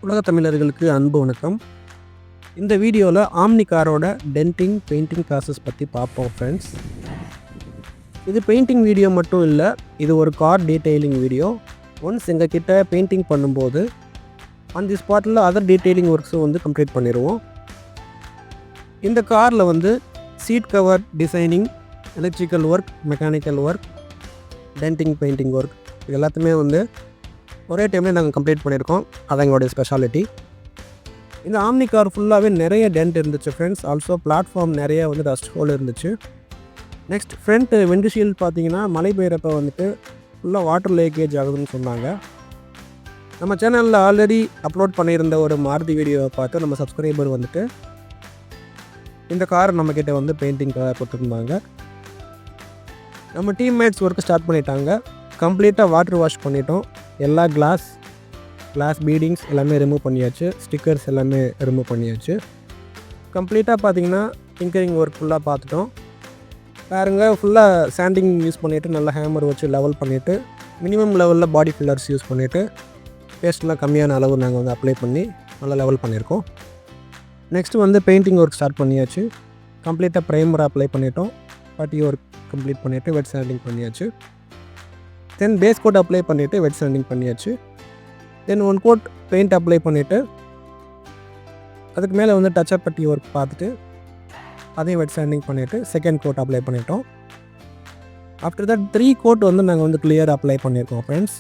உலக தமிழர்களுக்கு அன்பு வணக்கம். இந்த வீடியோவில் ஆம்னி காரோட டென்டிங் பெயிண்டிங் ப்ராசஸ் பற்றி பார்ப்போம் ஃப்ரெண்ட்ஸ். இது பெயிண்டிங் வீடியோ மட்டும் இல்லை, இது ஒரு கார் டீட்டெயிலிங் வீடியோ. ஒன்ஸ் எங்கள் கிட்ட பெயிண்டிங் பண்ணும்போது அந்த ஸ்பாட்டில் அதர் டீட்டெயிலிங் ஒர்க்ஸும் கம்ப்ளீட் பண்ணிடுவோம். இந்த காரில் seat cover designing, electrical work, mechanical work, denting painting work இது எல்லாத்தையுமே ஒரே டைமில் நாங்கள் கம்ப்ளீட் பண்ணியிருக்கோம். அதான் எங்களுடைய ஸ்பெஷாலிட்டி. இந்த ஆம்னி கார் ஃபுல்லாகவே நிறைய டென்ட் இருந்துச்சு ஃப்ரெண்ட்ஸ். ஆல்சோ பிளாட்ஃபார்ம் நிறைய ரஸ்ட் ஹோல் இருந்துச்சு. நெக்ஸ்ட் ஃப்ரண்ட் விண்ட்ஷீல்ட் பார்த்தீங்கன்னா மழை பெய்கிறப்ப ஃபுல்லாக வாட்டர் லீக்கேஜ் ஆகுதுன்னு சொன்னாங்க. நம்ம சேனலில் ஆல்ரெடி அப்லோட் பண்ணியிருந்த ஒரு மாருதி வீடியோவை பார்த்து நம்ம சப்ஸ்கிரைபர் இந்த கார் நம்மக்கிட்ட பெயிண்டிங் கொடுத்துருந்தாங்க. நம்ம டீம்மேட்ஸ் ஒர்க்கு ஸ்டார்ட் பண்ணிட்டாங்க. கம்ப்ளீட்டாக வாட்டர் வாஷ் பண்ணிட்டோம். எல்லா கிளாஸ் பீடிங்ஸ் எல்லாமே ரிமூவ் பண்ணியாச்சு. ஸ்டிக்கர்ஸ் எல்லாமே ரிமூவ் பண்ணியாச்சு. கம்ப்ளீட்டாக பார்த்தீங்கன்னா டிங்கரிங் ஒர்க் ஃபுல்லாக பார்த்துட்டோம். பாருங்கள், ஃபுல்லாக சாண்டிங் யூஸ் பண்ணிவிட்டு நல்லா ஹேமர் வச்சு லெவல் பண்ணிவிட்டு மினிமம் லெவலில் பாடி ஃபில்லர்ஸ் யூஸ் பண்ணிவிட்டு பேஸ்ட்லாம் கம்மியான அளவு நாங்கள் அப்ளை பண்ணி நல்லா லெவல் பண்ணியிருக்கோம். நெக்ஸ்ட்டு பெயிண்டிங் ஒர்க் ஸ்டார்ட் பண்ணியாச்சு. கம்ப்ளீட்டாக ப்ரைமர் அப்ளை பண்ணிட்டோம். பட்டி ஒர்க் கம்ப்ளீட் பண்ணிவிட்டு வெட் சாண்டிங் பண்ணியாச்சு. தென் பேஸ் கோட் அப்ளை பண்ணிவிட்டு வெட் சாண்டிங் பண்ணியாச்சு. தென் ஒன் கோட் பெயிண்ட் அப்ளை பண்ணிவிட்டு அதுக்கு மேலே டச்சப் பட்டி ஒர்க் பார்த்துட்டு அதையும் வெட் சாண்டிங் பண்ணிவிட்டு செகண்ட் கோட் அப்ளை பண்ணிட்டோம். ஆஃப்டர் தட் 3 கோட் நாங்கள் கிளியர் அப்ளை பண்ணியிருக்கோம் ஃப்ரெண்ட்ஸ்.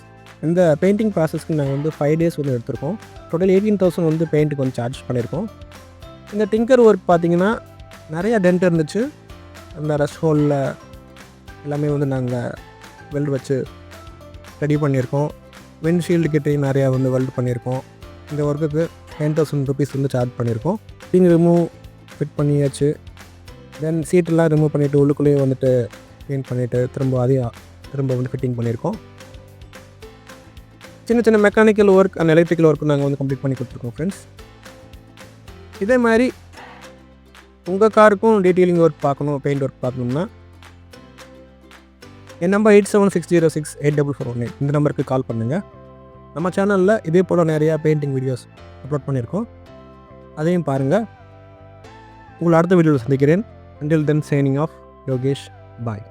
இந்த பெயிண்டிங் ப்ராசஸ்க்கு நாங்கள் 5 days எடுத்திருக்கோம். டோட்டல் 18,000 பெயிண்ட்டுக்கு சார்ஜ் பண்ணியிருக்கோம். இந்த டிங்கர் ஒர்க் பார்த்திங்கன்னா நிறையா டென்ட் இருந்துச்சு. அந்த ரஷ் ஹோலில் எல்லாமே நாங்கள் வெல்ட் வச்சு ரெடி பண்ணியிருக்கோம். விண்ட்ஷீல்டு கிட்டேயும் நிறையா வெல்ட் பண்ணியிருக்கோம். இந்த ஒர்க்குக்கு 10,000 rupees சார்ஜ் பண்ணியிருக்கோம். சீட்டிங் ரிமூவ் ஃபிட் பண்ணியாச்சு. தென் சீட்டெல்லாம் ரிமூவ் பண்ணிவிட்டு உள்ளுக்குள்ளேயே க்ளீன் பண்ணிவிட்டு திரும்ப ஃபிட்டிங் பண்ணியிருக்கோம். சின்ன சின்ன mechanical work and electrical work நாங்கள் கம்ப்ளீட் பண்ணி கொடுத்துருக்கோம் ஃப்ரெண்ட்ஸ். இதே மாதிரி உங்கள் காருக்கும் டீட்டெயிலிங் ஒர்க் பார்க்கணும், பெயிண்ட் ஒர்க் பார்க்கணும்னா என் நம்பர் 8760684419 இந்த நம்பருக்கு கால் பண்ணுங்கள். நம்ம சேனலில் இதே போல் நிறையா பெயிண்டிங் வீடியோஸ் அப்லோட் பண்ணியிருக்கோம். அதையும் பாருங்கள். உங்களை அடுத்த வீடியோவில் சந்திக்கிறேன். Until then, signing off, Yogesh. Bye.